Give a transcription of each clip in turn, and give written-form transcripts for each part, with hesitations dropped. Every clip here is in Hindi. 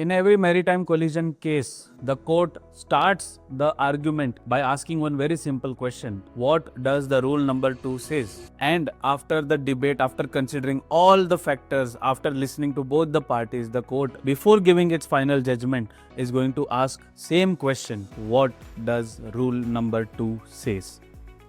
In every maritime collision case, the court starts the argument by asking one very simple question. What does the rule number 2 says? And after the debate, after considering all the factors, after listening to both the parties, the court, before giving its final judgment, is going to ask same question. What does rule number 2 says?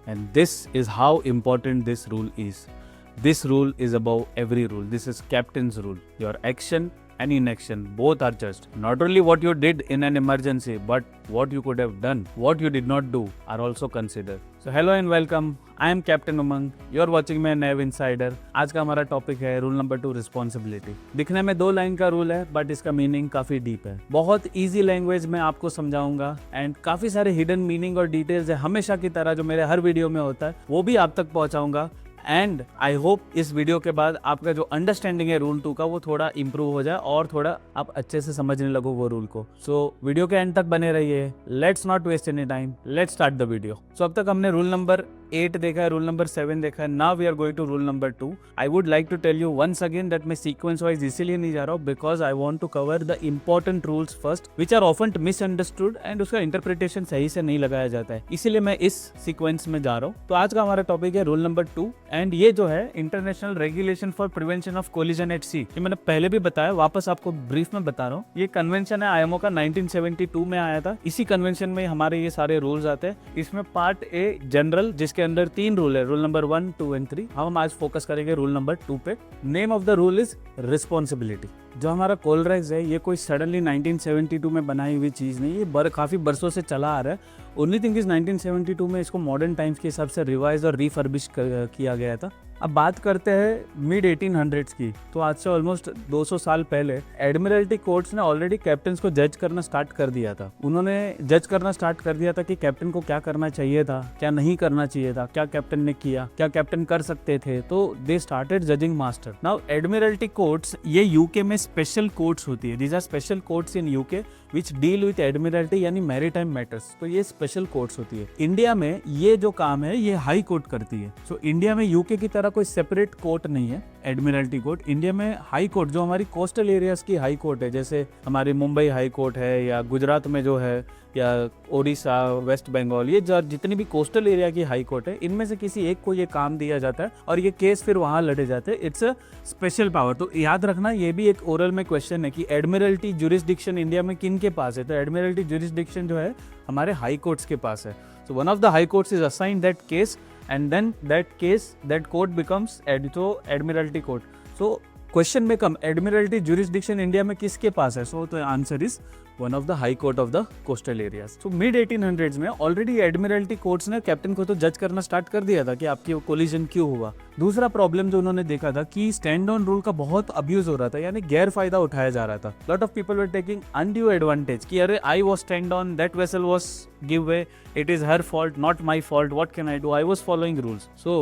And this is how important this rule is. This rule is above every rule. This is captain's rule. Your action and inaction both are judged. Not only what you did in an emergency, but what you could have done, what you did not do are also considered. So hello and welcome. I am Captain Umang. You are watching my Nav Insider. आज का हमारा टॉपिक है रूल नंबर 2 रिस्पॉन्सिबिलिटी. दिखने में 2 लाइन का रूल है बट इसका मीनिंग काफी डीप है. बहुत इजी लैंग्वेज में आपको समझाऊंगा एंड काफी सारे हिडन मीनिंग और डिटेल्स है हमेशा की तरह जो मेरे हर वीडियो में होता है वो भी आप तक पहुंचाऊंगा. एंड आई होप इस वीडियो के बाद आपका जो अंडरस्टैंडिंग है रूल 2 का वो थोड़ा इंप्रूव हो जाए और थोड़ा आप अच्छे से समझने लगो वो रूल को. सो वीडियो के एंड तक बने रहिए. Let's not waste any time. Let's start the video. So अब तक हमने रूल नंबर 8 देखा है, रूल नंबर 7 देखा है. Now we are going to rule number 2. I would like to tell you once again that मैं सीक्वेंस वाइज इसीलिए नहीं जा रहा हूँ because I want to cover the important rules first which are often misunderstood and उसका इंटरप्रिटेशन सही से नहीं लगाया जाता है. इसीलिए मैं इस सीक्वेंस में जा रहा हूँ. तो आज का हमारा टॉपिक है रूल नंबर 2 एंड ये जो है international regulation for prevention of collision at sea. ये मैंने पहले भी बताया, वापस आपको ब्रीफ में बता रहा हूँ. ये कन्वेंशन है आईएमओ का 1972 में आया था. इसी कन्वेंशन में हमारे ये सारे रूल्स आते हैं. इसमें पार्ट ए जनरल जिसके अंदर 3 रूल है, रूल नंबर 1, 2 एंड 3. हम आज फोकस करेंगे रूल नंबर 2 पे. Name of the rule is responsibility. जो हमारा कोलरेक्स है ये कोई सडनली 1972 में बनाई हुई चीज़ नहीं, ये काफ़ी बरसों से चला आ रहा है. ओनली थिंग इज 1972 में इसको मॉडर्न टाइम्स के हिसाब से रिवाइज और रिफर्बिश किया गया था. अब बात करते हैं मिड 1800s की. तो आज से ऑलमोस्ट 200 साल पहले एडमिरल्टी कोर्ट्स ने ऑलरेडी कैप्टन्स को जज करना स्टार्ट कर दिया था. उन्होंने जज करना स्टार्ट कर दिया था कि कैप्टन को क्या करना चाहिए था, क्या नहीं करना चाहिए था, क्या कैप्टन ने किया, क्या कैप्टन कर सकते थे. तो they started judging master. Now admiralty courts ये यूके में स्पेशल कोर्ट्स होती है. These are special courts in UK which deal with admiralty यानी मैरीटाइम मैटर्स. तो ये स्पेशल कोर्ट्स होती है. इंडिया में ये जो काम है ये हाई कोर्ट करती है. सो इंडिया में यूके की तरह कोई सेपरेट कोर्ट नहीं है एडमिरल्टी कोर्ट. इंडिया में हाई कोर्ट जो हमारी कोस्टल एरियाज की हाई कोर्ट है, जैसे हमारी मुंबई हाई कोर्ट है या गुजरात में जो है या ओडिशा, वेस्ट बंगाल, ये जितनी भी कोस्टल एरिया की हाई कोर्ट है इनमें से किसी एक को ये काम दिया जाता है और ये केस फिर वहां लड़े जाते हैं. It's a special power. तो याद रखना ये भी एक ओरल में क्वेश्चन है कि एडमिरल्टी ज्यूरिसडिक्शन इंडिया में किन के पास है. तो एडमिरल्टी ज्यूरिसडिक्शन जो है हमारे हाई कोर्ट्स के पास है. So one of the high courts is assigned that case and then that court becomes admiralty court. So question में कम एडमिरल्टी ज्यूरिसडिक्शन इंडिया में किसके पास है. So the answer is one of the high court of the coastal areas. So mid 1800s में ऑलरेडी एडमिरल्टी कोर्ट्स ने कैप्टन को तो जज करना स्टार्ट कर दिया था कि आपकी कोलिजन क्यों हुआ. दूसरा प्रॉब्लम जो उन्होंने देखा था कि स्टैंड ऑन रूल का बहुत अब्यूज हो रहा था, यानी गैर फायदा उठाया जा रहा था. Lot of people were taking undue advantage कि अरे I was stand on, that vessel was give way, it is her fault, not my fault, what can I do, I was following rules. So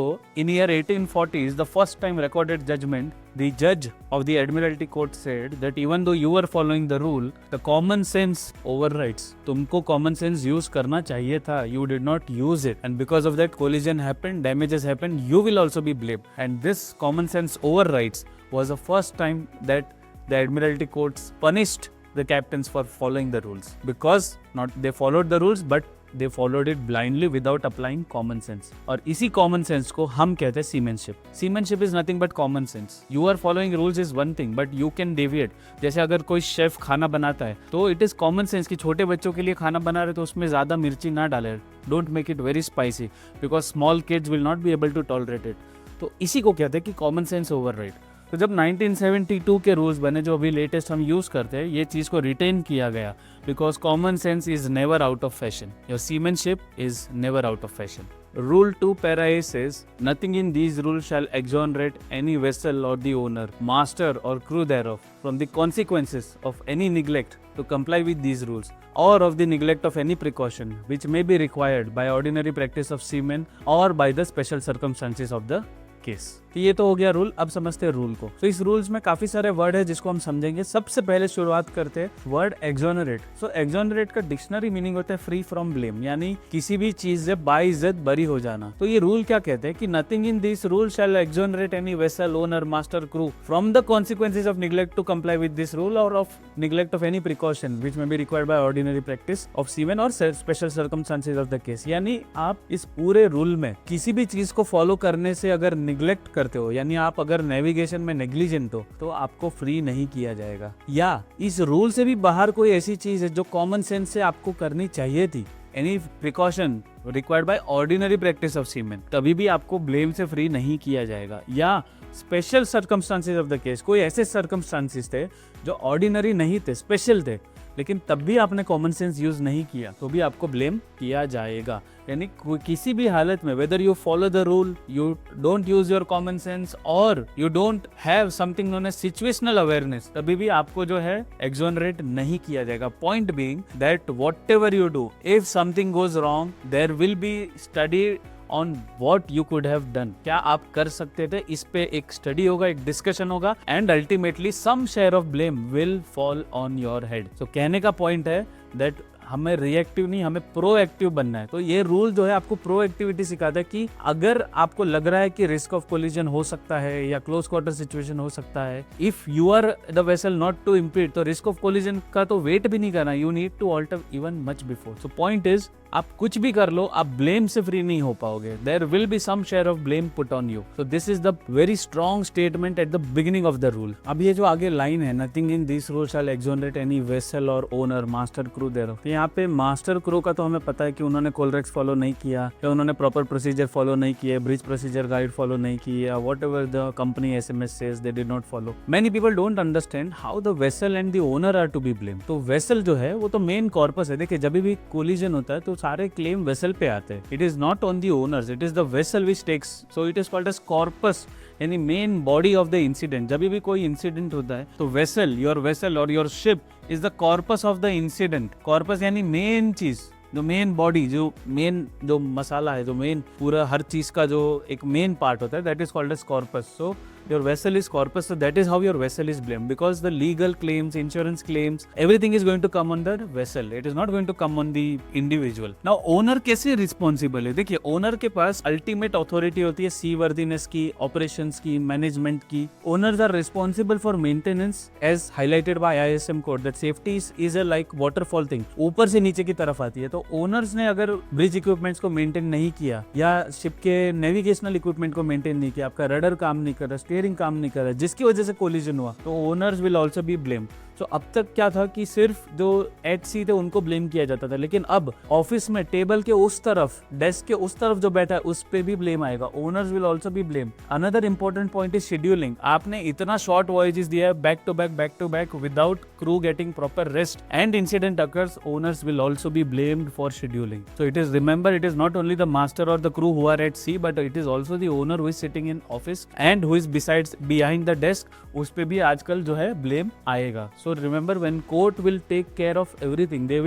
in year 1840s, the first time recorded judgment, the judge of the Admiralty Court said that even though you were following the rule, the common sense overrides. तुमको common sense use करना चाहिए था, you did not use it, and because of that collision happened, damages happened, you will also be blamed. And this common sense overrides was the first time that the Admiralty Courts punished the captains for following the rules, because not they followed the rules but they followed it blindly without applying common sense. और इसी common sense को हम कहते हैं seamanship. Seamanship is nothing but common sense. You are following rules is one thing but you can deviate. जैसे अगर कोई शेफ खाना बनाता है तो it is common sense कि छोटे बच्चों के लिए खाना बना रहे तो उसमें ज़्यादा मिर्ची ना डालें. Don't make it very spicy because small kids will not be able to tolerate it. तो इसी को कहते हैं कि common sense override. तो जब 1972 के रूल्स बने जो अभी लेटेस्ट हम यूज़ करते हैं, ये चीज़ को रिटेन किया गया because common sense is never out of fashion. Your seamanship is never out of fashion. Rule 2 para A says, nothing in these rules shall exonerate any vessel or the owner, master or crew thereof from the consequences of any neglect to comply with these rules or of the neglect of any precaution which may be required by ordinary practice of seamen or by the special circumstances of the case. तो ये तो हो गया रूल। अब समझते हैं रूल को। तो इस रूल्स में काफी सारे वर्ड है जिसको हम समझेंगे। सबसे पहले शुरुआत करते हैं वर्ड एक्सोनरेट। सो एक्सोनरेट का डिक्शनरी मीनिंग होता है फ्री फ्रॉम ब्लेम, यानी किसी भी चीज से बाइज्जत बरी हो जाना। तो ये रूल क्या कहते हैं कि nothing in this rule shall exonerate any vessel owner master crew from the consequences of neglect to comply with this rule or of neglect of any precaution which may be required by ordinary practice of seamen or special circumstances of the case. यानी आप इस पूरे रूल में किसी भी चीज को फॉलो करने से अगर निग्लेक्ट करते हो, यानी आप अगर नेविगेशन में नेग्लिजेंट हो, तो आपको फ्री नहीं किया जाएगा। या इस रूल से भी बाहर कोई ऐसी चीज है जो कॉमन सेंस से आपको करनी चाहिए थी, any precaution required by ordinary practice of seamen, तभी भी आपको ब्लेम से फ्री नहीं किया जाएगा। या special circumstances of the case, कोई ऐसे सर्कमस्टांसेस थे जो ऑर्डिनरी नहीं थे, स्पेशल थे, लेकिन तब भी आपने कॉमन सेंस यूज नहीं किया, तो भी आपको ब्लेम किया जाएगा। यानी किसी भी हालत में, whether you follow the rule, you don't use your common sense और you don't have something known as situational awareness, तभी भी आपको जो है एक्सोनरेट नहीं किया जाएगा। Point being that whatever you do, if something goes wrong, there will be study on what you could have done, क्या आप कर सकते थे, इस पे एक स्टडी होगा, एक डिस्कशन होगा and ultimately some share of blame will fall on your head. तो कहने का पॉइंट है दैट हमें रिएक्टिव नहीं, हमें प्रोएक्टिव बनना है। तो ये रूल जो है आपको प्रोएक्टिविटी सिखाता है कि अगर आपको लग रहा है कि रिस्क ऑफ कोलिजन हो सकता है या क्लोज क्वार्टर सिचुएशन हो सकता है, if you are the vessel not to impede, तो रिस्क ऑफ कोलिजन का तो वेट भी नहीं करना, you need to alter even much before. So point is, आप कुछ भी कर लो, आप ब्लेम से फ्री नहीं हो पाओगे। There will be some share of blame put on you. So this is the very strong statement at the beginning of the rule. अब ये जो आगे लाइन है, nothing in this rule shall exonerate any vessel or owner master crew thereof, तो यहाँ पे मास्टर क्रू का तो हमें पता है कि उन्होंने कोलरेक्स फॉलो नहीं किया, या उन्होंने प्रॉपर प्रोसीजर फॉलो नहीं किए, ब्रिज प्रोसीजर गाइड फॉलो नहीं किया, whatever the company SMS says they did not follow. Many people don't understand how the vessel and the owner are to be blame. तो वेसल जो है वो तो मेन कॉर्पस है। देखिए, जब भी कोलिजन होता है तो सारे क्लेम वेसल पे आते हैं। It is not on the owners, it is the vessel which takes, so it is called as corpus, यानी main body of the incident. जब भी कोई इंसिडेंट होता है तो वेसल, योर वेसल और your ship is the corpus of the incident. Corpus यानी मेन चीज, जो मेन बॉडी, जो मेन जो मसाला है, जो मेन पूरा हर चीज का जो एक मेन पार्ट होता है, that is called as corpus. So your vessel is corpus, so that is how your vessel is blamed, because the legal claims, insurance claims, everything is going to come on the vessel, it is not going to come on the individual. Now owner कैसे responsible है? देखिए, owner के पास ultimate authority होती है seaworthiness की, operations की, management की। owners are responsible for maintenance as highlighted by ISM code, that safety is a like waterfall thing, ऊपर से नीचे की तरफ आती है। तो owners ने अगर bridge equipments को maintain नहीं किया, या ship के navigational equipment को maintain नहीं किया, आपका rudder काम नहीं कर रहा, स्टीयरिंग काम नहीं कर रहा, जिसकी वजह से कोलिजन हुआ, तो owners will also be blame. तो अब तक क्या था कि सिर्फ जो एट सी थे उनको ब्लेम किया जाता था, लेकिन अब ऑफिस में टेबल के उस तरफ, डेस्क के उस तरफ जो बैठा है, उस पे भी ब्लेम आएगा। Owners will also be blame. Another important point is scheduling. आपने इतना शॉर्ट वॉयजेस दिया है, back to back without crew getting proper rest and incident occurs, owners will also be blamed for scheduling. So it is, remember, it is not only the master और the crew who are at sea, but it is also the owner who is sitting in office and who is besides behind the desk, उस पे भी आजकल जो है ब्लेम आएगा। So remember, when court will take care of everything, they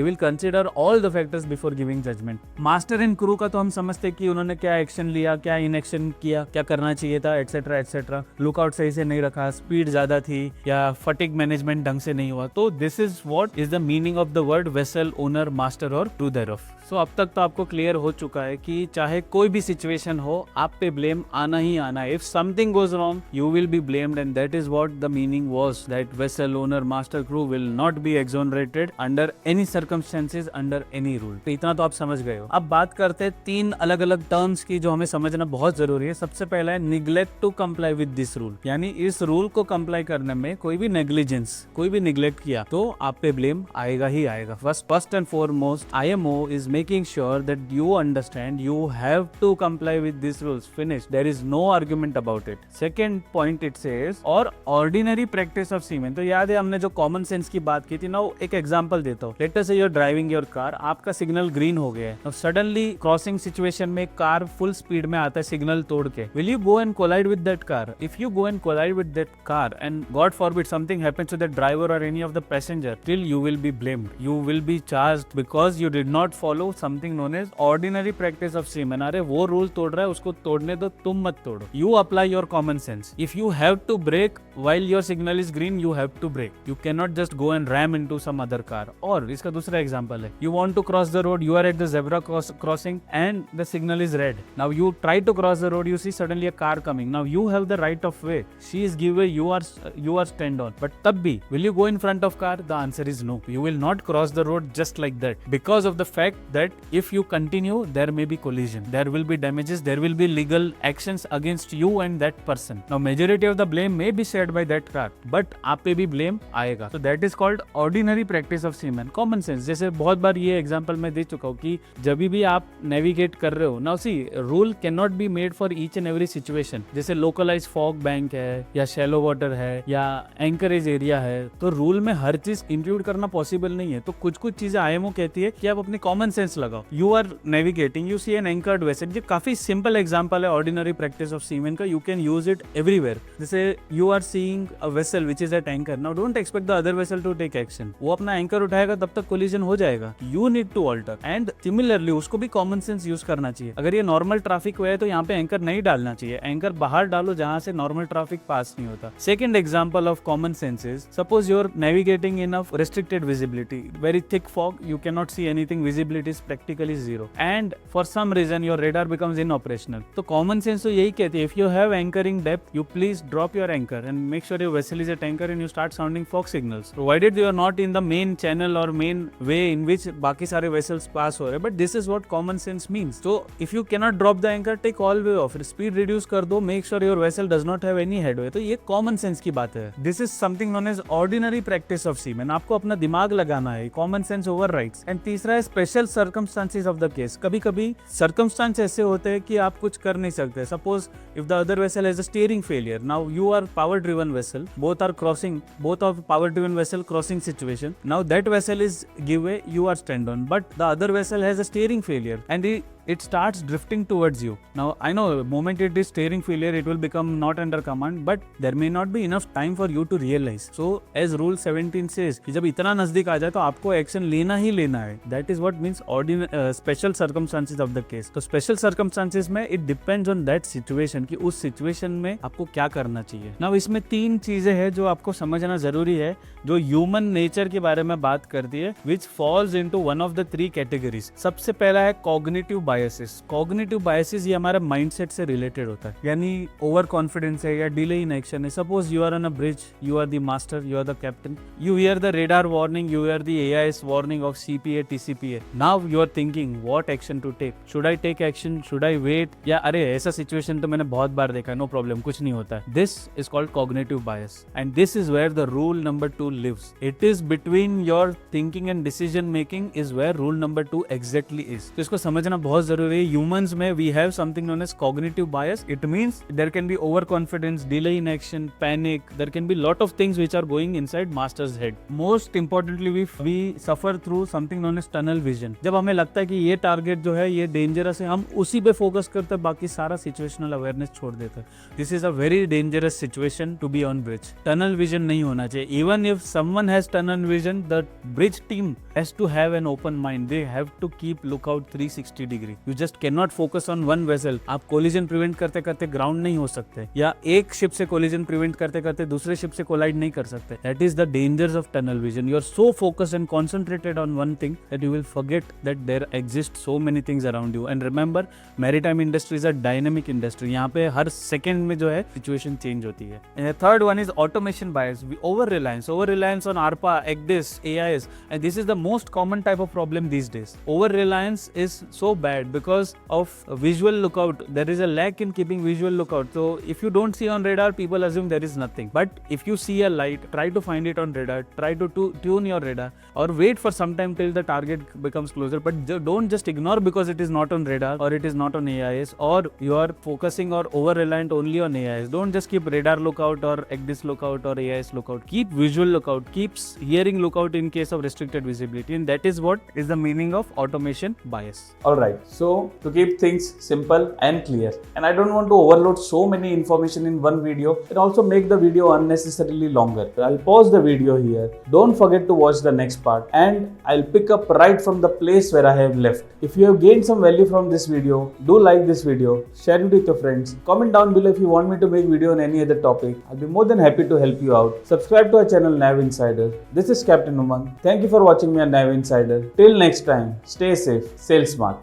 will consider all the factors before giving judgment. Master and crew का तो हम समझते कि उन्होंने क्या एक्शन लिया, क्या इनएक्शन किया, क्या करना चाहिए था, एटसेट्रा एटसेट्रा। लुकआउट सही से नहीं रखा, स्पीड ज्यादा थी, या फटिग मैनेजमेंट ढंग से नहीं हुआ। तो this is what is the meaning of the word vessel, owner, master और क्रू देयरऑफ। सो अब तक तो आपको क्लियर हो चुका है कि चाहे कोई भी सिचुएशन हो, आप पे ब्लेम आना ही आना है। If something goes wrong, you will be blamed, and that is what the meaning was, that vessel, owner, master, crew will not be exonerated under any circumstances, under any rule। तो इतना तो आप समझ गए हो। अब बात करते हैं तीन अलग अलग टर्म्स की जो हमें समझना बहुत जरूरी है। सबसे पहला है neglect to comply with this rule, यानी इस रूल को कंप्लाई करने में कोई भी नेग्लिजेंस, कोई भी निग्लेक्ट किया तो आप पे ब्लेम आएगा ही आएगा। First and foremost, IMO is making sure that you understand you have to comply with these rules, finished, there is no argument about it। Second point it says, or ordinary practice of seamen, तो याद है हमने जो कॉमन सेंस की बात की थी ना, एक एग्जांपल देता हूँ। Let us say you are driving your car, आपका सिग्नल ग्रीन हो गया है, सडनली क्रॉसिंग सिचुएशन में कार फुल स्पीड में आता है सिग्नल तोड़ के, will you go and collide with that car? If you go and collide with that car and God forbid something happens to the driver or any of the passenger, still you will be blamed. You will be charged because you did not follow something known as ordinary practice of seaman. अरे वो रूल तोड़ रहा है, उसको तोड़ने दो, तुम मत तोड़ो. You apply your common sense. If you have to brake while your signal is green, you have to brake. You cannot just go and ram into some other car. और इसका दूसरा एग्जांपल है, you want to cross the road, you are at the zebra crossing and the signal is red. Now you try to cross the road, you see suddenly a car coming. Now you have the right of way, she is give way, you are stand on, but tab bhi will you go in front of car? The answer is no. You will not cross the road just like that, because of the fact that if you continue there may be collision, there will be damages, there will be legal actions against you and that person. Now majority of the blame may be shared by that car, but आप पे भी blame आएगा. So that is called ordinary practice of seaman, common sense. जैसे बहुत बार ये एग्जांपल मैं दे चुका हूँ कि जब भी आप नेविगेट कर रहे हो, now see rule cannot be made for each and every situation. जैसे localized fog bank है या शैलो वाटर है या एंकरेज एरिया है, तो रूल में हर चीज इंक्लूड करना पॉसिबल नहीं है. तो कुछ कुछ चीजें आईएमओ कहती है कि आप अपनी कॉमन सेंस लगाओ. You are navigating, you see an anchored vessel. ये काफी सिंपल एग्जांपल है ऑर्डिनरी प्रैक्टिस ऑफ सीमेन का. You can use it everywhere. जैसे you are seeing a vessel which is at anchor, now don't expect the other vessel to take action. वो अपना एंकर उठाएगा तब तक कोलिजन हो जाएगा. You need to alter, and similarly उसको भी कॉमन सेंस यूज करना चाहिए. अगर ये नॉर्मल ट्रैफिक वे है तो यहाँ पे एंकर नहीं डालना चाहिए. एंकर बाहर डालो जहां से नॉर्मल ट्रैफिक पास नहीं होता. Second example of common sense is, suppose you're navigating in a restricted visibility, very thick fog, you cannot see anything, visibility is practically zero, and for some reason your radar becomes inoperational. So common sense तो यही कहती है, if you have anchoring depth, you please drop your anchor and make sure your vessel is at anchor and you start sounding fog signals, provided you are not in the main channel or main way in which बाकी सारे vessels pass हो रहे. But this is what common sense means. So if you cannot drop the anchor, take all way off, speed reduce कर दो, make sure your vessel does not have any headway. तो ये कॉमन सेंस की बात है. This is something known as ordinary practice of seamen. आपको अपना दिमाग लगाना है, कॉमन सेंस ओवरराइड्स. एंड तीसरा है special circumstances of the case. कभी कभी सर्कमस्टांस ऐसे होते हैं कि आप कुछ कर नहीं सकते. Suppose if the other vessel has a steering failure, now you are power driven vessel, both are power driven vessel crossing situation. Now that vessel is give way, you are stand on, but the other vessel has a steering failure and it starts drifting towards you. Now I know moment it is steering failure, it will become not under command, but there may not be enough time for you to realize. So as rule 17 says कि जब इतना नजदीक आ जाए तो आपको एक्शन लेना ही लेना है. That is what means special circumstances of the case. तो special circumstances में it depends on that situation कि उस situation में आपको क्या करना चाहिए. Now इसमें तीन चीजें हैं जो आपको समझना जरूरी है, जो ह्यूमन नेचर के बारे में बात करती है, which falls into one of the three categories. सबसे पहला है cognitive biases. Cognitive biases ये हमारे माइंडसेट से रिलेटेड होता है, यानी ओवर कॉन्फिडेंस है या डिले इन एक्शन है. Suppose you are on a bridge, you are the master, you are the captain, you hear the radar warning, you hear the AIS warning of CPA TCPA. Now you are thinking what action to take, should I take action, should I wait, या अरे ऐसा सिचुएशन तो मैंने बहुत बार देखा है, नो प्रॉब्लम, कुछ नहीं होता है. This is called cognitive bias and this is where the rule number 2 lives. It is between your thinking and decision making is where rule number 2 exactly is. तो इसको समझना बहुत जरूरी है. Humans में we have something known as cognitive bias. It means there can be overconfidence, delay in action, panic. There can be lot of things which are going inside master's head. Most importantly, we suffer through something known as tunnel vision. जब हमें लगता है कि ये टारगेट जो है ये डेंजरस है, हम उसी पे फोकस करते हैं, बाकी सारा सिचुएशनल अवेयरनेस छोड़ देते हैं. This is a very dangerous situation to be on bridge. Tunnel vision नहीं होना चाहिए. Even if someone has tunnel vision, the bridge team has to have an open mind. They have to keep look out 360 degree. You just cannot focus on one vessel. आप कोलिजन प्रिवेंट करते करते ग्राउंड नहीं हो सकते, या एक शिप से कोलिजन प्रिवेंट करते करते दूसरे शिप से कोलाइड नहीं कर सकते. That is the dangers of tunnel vision. You are so focused and concentrated on one thing that you will forget that there exist so many things around you. And remember, maritime industry is a dynamic industry. यहाँ पे हर सेकेंड में जो है सिचुएशन चेंज होती है. And third one is automation bias. Over reliance on ARPA, ECDIS, AIS, and this is the most common type of problem these days. Over reliance is so bad bad because of visual lookout. There is a lack in keeping visual lookout. So if you don't see on radar, people assume there is nothing. But if you see a light, try to find it on radar, try to tune your radar, or wait for some time till the target becomes closer. But don't just ignore because it is not on radar or it is not on AIS, or you are focusing or over reliant only on AIS. Don't just keep radar lookout or ECDIS lookout or AIS lookout. Keep visual lookout, keep hearing lookout in case of restricted visibility, and that is what is the meaning of automation bias. Alright, so to keep things simple and clear, and I don't want to overload so many information in one video and also make the video unnecessarily longer, I'll pause the video here. Don't forget to watch the next part, and I'll pick up right from the place where I have left. If you have gained some value from this video, do like this video, share it with your friends, comment down below if you want me to make video on any other topic. I'll be more than happy to help you out. Subscribe to our channel Nav Insider. This is Captain Umang. Thank you for watching me on Nav Insider. Till next time, stay safe, sail smart.